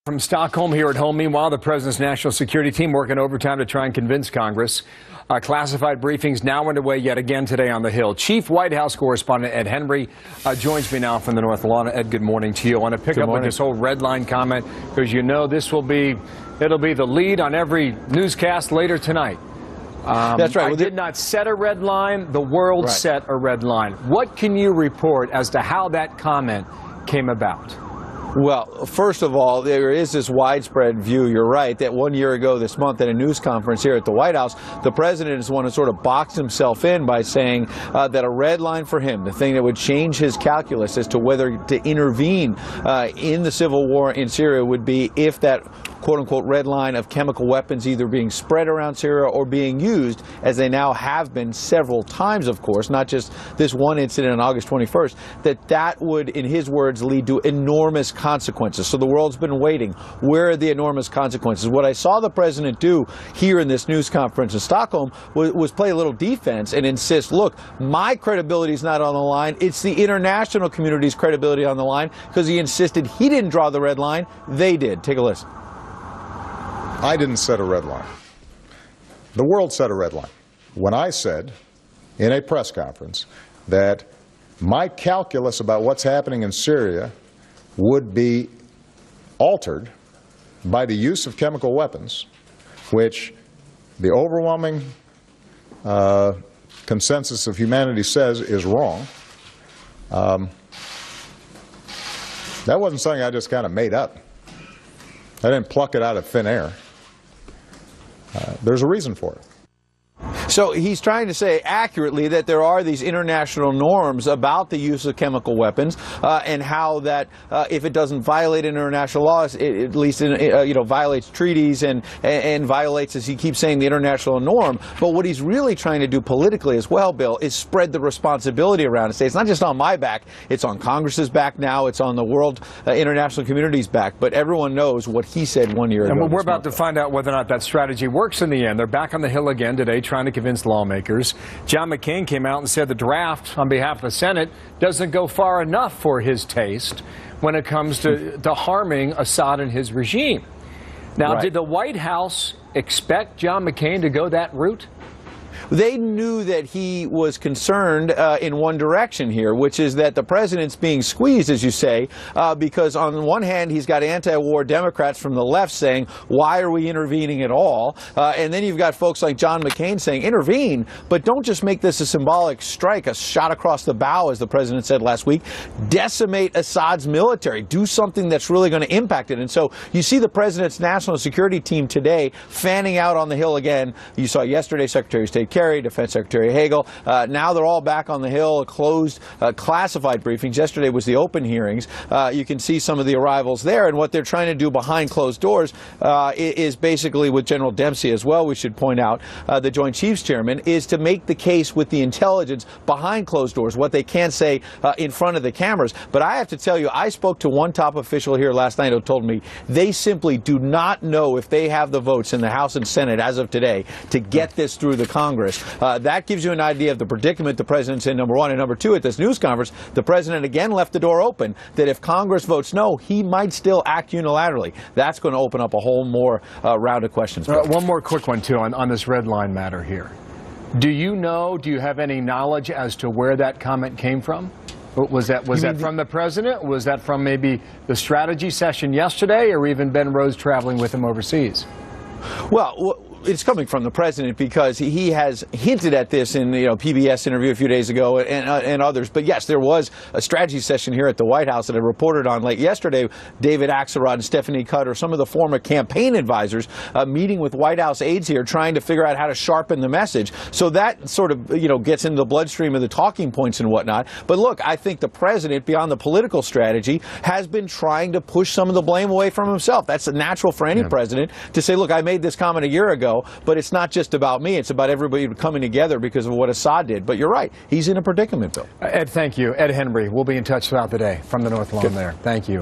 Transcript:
From Stockholm here at home. Meanwhile, the president's national security team working overtime to try and convince Congress. Classified briefings now underway yet again today on the Hill. Chief White House correspondent Ed Henry joins me now from the North Lawn. Ed, good morning to you. I want to pick up with this whole red line comment because you know it'll be the lead on every newscast later tonight. That's right. I did not set a red line. The world set a red line. What can you report as to how that comment came about? Well, first of all, there is this widespread view, you're right, that 1 year ago this month at a news conference here at the White House, the president is one to sort of box himself in by saying that a red line for him, the thing that would change his calculus as to whether to intervene in the civil war in Syria would be if that quote-unquote red line of chemical weapons either being spread around Syria or being used, as they now have been several times, of course, not just this one incident on August 21st, that would, in his words, lead to enormous consequences. So the world's been waiting. Where are the enormous consequences? What I saw the president do here in this news conference in Stockholm was play a little defense and insist, look, my credibility is not on the line. It's the international community's credibility on the line, because he insisted he didn't draw the red line. They did. Take a listen. I didn't set a red line. The world set a red line. When I said in a press conference that my calculus about what's happening in Syria would be altered by the use of chemical weapons, which the overwhelming consensus of humanity says is wrong, that wasn't something I just kind of made up. I didn't pluck it out of thin air. There's a reason for it. So he's trying to say accurately that there are these international norms about the use of chemical weapons and how that if it doesn't violate international laws, it at least violates treaties and violates, as he keeps saying, the international norm. But what he's really trying to do politically as well, Bill, is spread the responsibility around and say it's not just on my back, it's on Congress's back now, it's on the world international community's back. But everyone knows what he said 1 year ago. And we're about to find out whether or not that strategy works in the end. They're back on the Hill again today trying to convince lawmakers. John McCain came out and said the draft on behalf of the Senate doesn't go far enough for his taste when it comes to harming Assad and his regime. Now, did the White House expect John McCain to go that route? They knew that he was concerned in one direction here, which is that the president's being squeezed, as you say, because on the one hand, he's got anti-war Democrats from the left saying, why are we intervening at all? And then you've got folks like John McCain saying, intervene, but don't just make this a symbolic strike, a shot across the bow, as the president said last week. Decimate Assad's military. Do something that's really going to impact it. And so you see the president's national security team today fanning out on the Hill again. You saw yesterday Secretary of State Kerry, Defense Secretary Hagel. Now they're all back on the Hill, closed classified briefings. Yesterday was the open hearings. You can see some of the arrivals there, and what they're trying to do behind closed doors is basically, with General Dempsey as well, we should point out, the Joint Chiefs Chairman, is to make the case with the intelligence behind closed doors, what they can't say in front of the cameras. But I have to tell you, I spoke to one top official here last night who told me they simply do not know if they have the votes in the House and Senate as of today to get this through the Congress. That gives you an idea of the predicament the president's in, number one. And number two, at this news conference, the president again left the door open that if Congress votes no, he might still act unilaterally. That's going to open up a whole more round of questions. One more quick one, too, on this red line matter here. Do you have any knowledge as to where that comment came from? Was that from the president? Was that from maybe the strategy session yesterday, or even Ben Rhodes traveling with him overseas? Well, it's coming from the president because he has hinted at this in PBS interview a few days ago and others. But yes, there was a strategy session here at the White House that I reported on late yesterday. David Axelrod and Stephanie Cutter, some of the former campaign advisors, meeting with White House aides here, trying to figure out how to sharpen the message. So that sort of gets into the bloodstream of the talking points and whatnot. But look, I think the president, beyond the political strategy, has been trying to push some of the blame away from himself. That's natural for any president to say, look, I made this comment a year ago, but it's not just about me. It's about everybody coming together because of what Assad did. But you're right. He's in a predicament, Bill. Ed, thank you. Ed Henry. We'll be in touch throughout the day from the North Lawn there. Thank you.